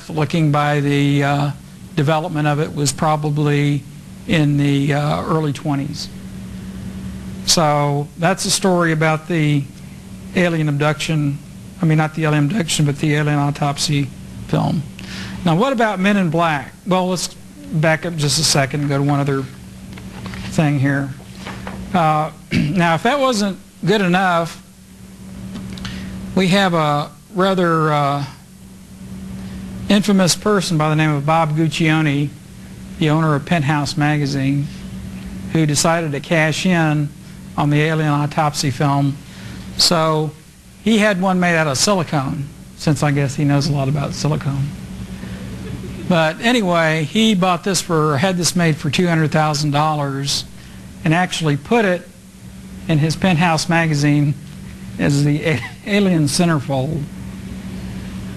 looking by the development of it was probably in the early 20s. So that's a story about the alien abduction, I mean not the alien abduction, but the alien autopsy film. Now what about Men in Black? Well, let's back up just a second and go to one other thing here. Now if that wasn't good enough, we have a rather infamous person by the name of Bob Guccione, the owner of Penthouse magazine, who decided to cash in on the alien autopsy film. So he had one made out of silicone, since I guess he knows a lot about silicone. But anyway, he bought this had this made for $200,000 and actually put it in his Penthouse magazine as the alien centerfold.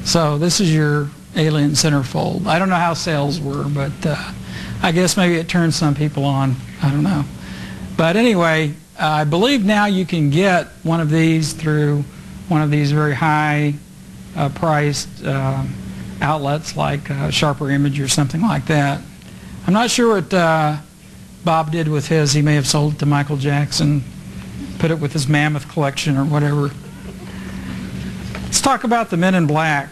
So this is your alien centerfold. I don't know how sales were, but I guess maybe it turned some people on. I don't know. But anyway, I believe now you can get one of these through one of these very high priced outlets like Sharper Image or something like that. I'm not sure what Bob did with his. He may have sold it to Michael Jackson, put it with his Mammoth collection or whatever. Let's talk about the Men in Black.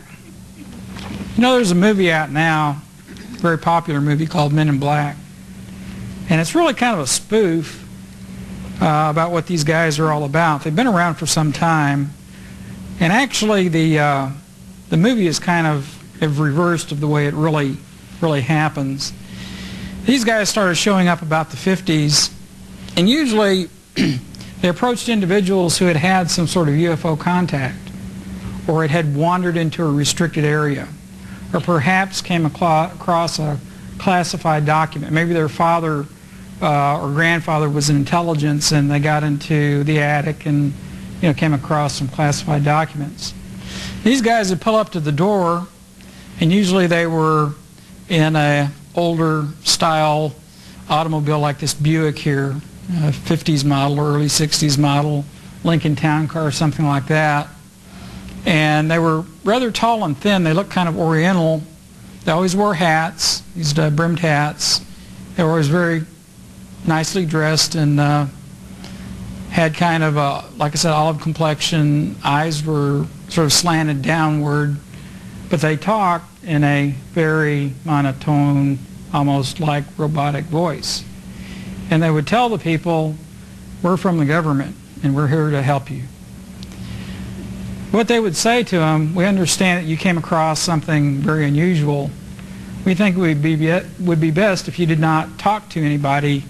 You know, there's a movie out now, a very popular movie called Men in Black, and it's really kind of a spoof about what these guys are all about. They've been around for some time, and actually the movie is kind of reversed of the way it really happens. These guys started showing up about the 50s, and usually they approached individuals who had had some sort of UFO contact, or had wandered into a restricted area, or perhaps came across a classified document. Maybe their father or grandfather was in intelligence and they got into the attic and came across some classified documents. These guys would pull up to the door, and usually they were in an older style automobile like this Buick here, 50s model or early 60s model, Lincoln Town Car, something like that. And they were rather tall and thin. They looked kind of oriental. They always wore hats, these brimmed hats. They were always very nicely dressed and had kind of a, like I said, olive complexion. Eyes were sort of slanted downward, but they talked in a very monotone, almost like robotic voice. And they would tell the people, "We're from the government and we're here to help you." What they would say to them, "We understand that you came across something very unusual. We think it would be best if you did not talk to anybody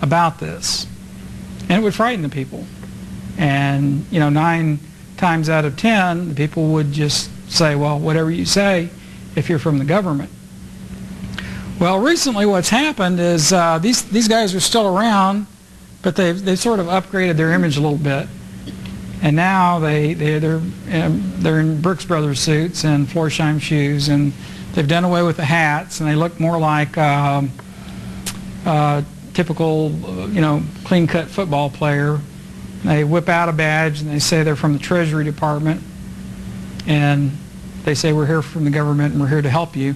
about this." And it would frighten the people. And 9 times out of 10, the people would just say, "Well, whatever you say, if you're from the government." Well, recently what's happened is these guys are still around, but they've sort of upgraded their image a little bit. And now they're in Brooks Brothers suits and Florsheim shoes, and they've done away with the hats, and they look more like typical, clean-cut football player. They whip out a badge and they say they're from the Treasury Department, and they say, "We're here from the government and we're here to help you."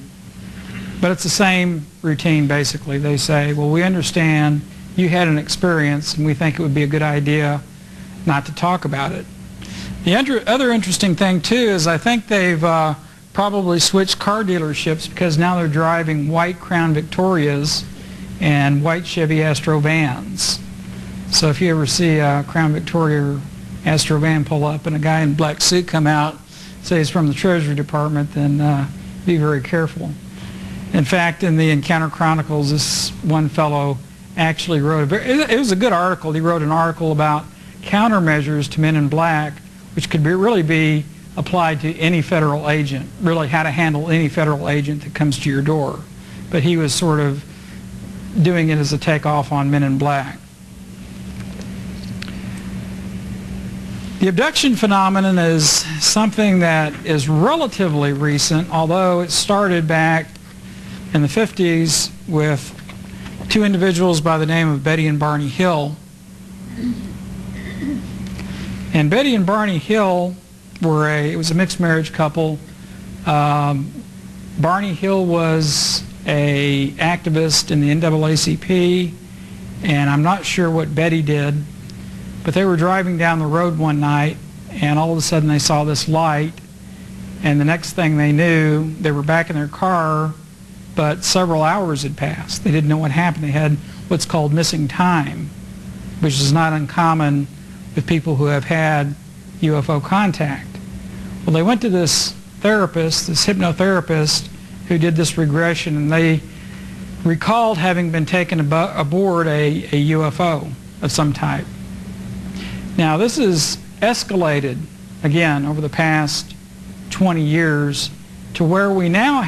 But it's the same routine basically. They say, "Well, we understand you had an experience and we think it would be a good idea not to talk about it." The other interesting thing too is I think they've probably switched car dealerships, because now they're driving white Crown Victorias and white Chevy Astro vans. So if you ever see a Crown Victoria or Astro van pull up and a guy in a black suit come out, say he's from the Treasury Department, then be very careful. In fact, in the Encounter Chronicles, this one fellow actually wrote it was a good article. He wrote an article about countermeasures to Men in Black, which could really be applied to any federal agent, really how to handle any federal agent that comes to your door. But he was sort of doing it as a takeoff on Men in Black. The abduction phenomenon is something that is relatively recent, although it started back in the 50s with 2 individuals by the name of Betty and Barney Hill. And Betty and Barney Hill it was a mixed marriage couple. Barney Hill was an activist in the NAACP, and I'm not sure what Betty did, but they were driving down the road one night, and all of a sudden they saw this light, and the next thing they knew, they were back in their car, but several hours had passed. They didn't know what happened. They had what's called missing time, which is not uncommon with people who have had UFO contact. Well, they went to this therapist, this hypnotherapist, who did this regression, and they recalled having been taken aboard a UFO of some type. Now, this is escalated, again, over the past 20 years to where we now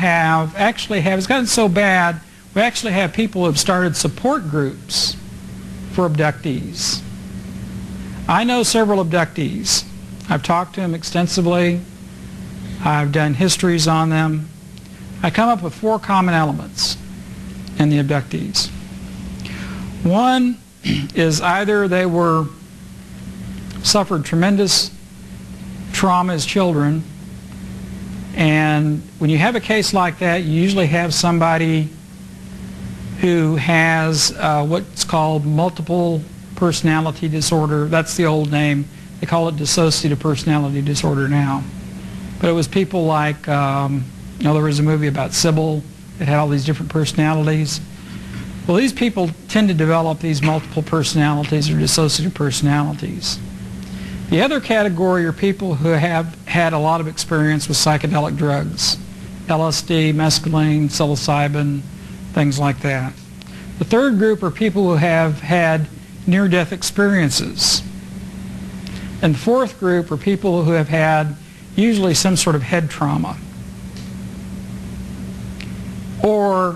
actually have, it's gotten so bad, we actually have people who have started support groups for abductees. I know several abductees. I've talked to them extensively. I've done histories on them. I come up with 4 common elements in the abductees. One is either they suffered tremendous trauma as children, and when you have a case like that, you usually have somebody who has what's called multiple personality disorder. That's the old name. They call it dissociative personality disorder now. But it was people like, there was a movie about Sybil that had all these different personalities. Well, these people tend to develop these multiple personalities or dissociative personalities. The other category are people who have had a lot of experience with psychedelic drugs, LSD, mescaline, psilocybin, things like that. The third group are people who have had near-death experiences. And the fourth group are people who have had usually some sort of head trauma.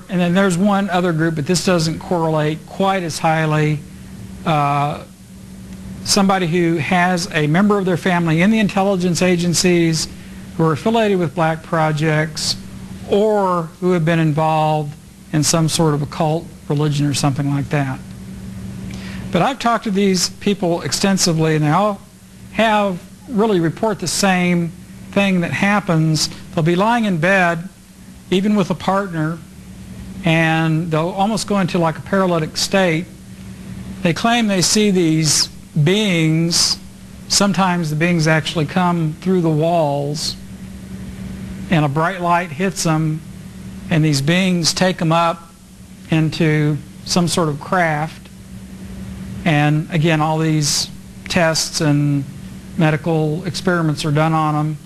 And then there's one other group, but this doesn't correlate quite as highly. Somebody who has a member of their family in the intelligence agencies who are affiliated with black projects or who have been involved in some sort of occult religion or something like that. But I've talked to these people extensively, and they all really report the same thing that happens. They'll be lying in bed, even with a partner, and they'll almost go into like a paralytic state. They claim they see these beings. Sometimes the beings actually come through the walls, and a bright light hits them, and these beings take them up into some sort of craft. And again, all these tests and medical experiments are done on them,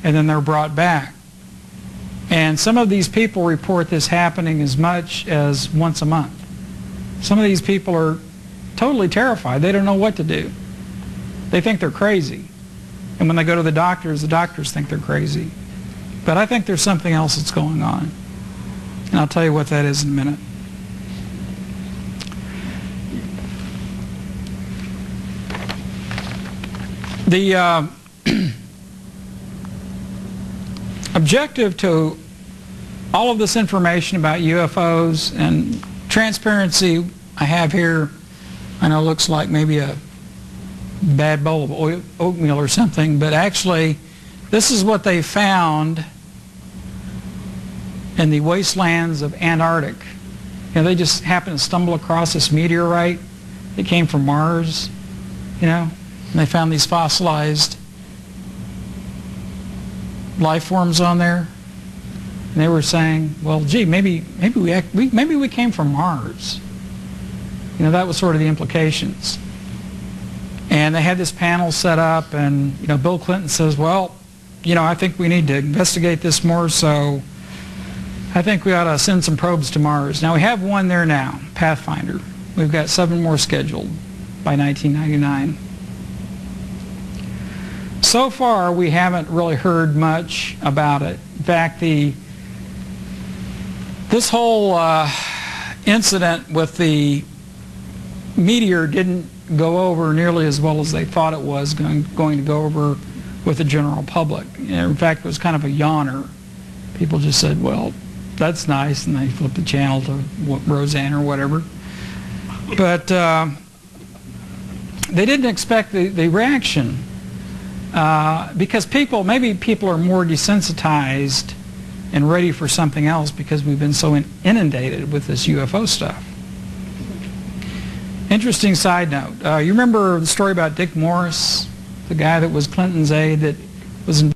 and then they're brought back. And some of these people report this happening as much as once a month. Some of these people are totally terrified. They don't know what to do. They think they're crazy. And when they go to the doctors think they're crazy. But I think there's something else that's going on. And I'll tell you what that is in a minute. The objective to all of this information about UFOs and transparency I have here, I know looks like maybe a bad bowl of oatmeal or something, but actually this is what they found in the wastelands of Antarctic. They just happened to stumble across this meteorite that came from Mars, and they found these fossilized life forms on there, and they were saying, well, gee, maybe we came from Mars. That was sort of the implications. And they had this panel set up, and Bill Clinton says, well, I think we need to investigate this more, so I think we ought to send some probes to Mars. Now we have one there now, Pathfinder. We've got 7 more scheduled by 1999. So far, we haven't really heard much about it. In fact, this whole incident with the meteor didn't go over nearly as well as they thought it was going to go over with the general public. In fact, it was kind of a yawner. People just said, well, that's nice, and they flipped the channel to Roseanne or whatever. But they didn't expect the reaction. Because maybe people are more desensitized and ready for something else because we've been so inundated with this UFO stuff. Interesting side note. You remember the story about Dick Morris, the guy that was Clinton's aide that was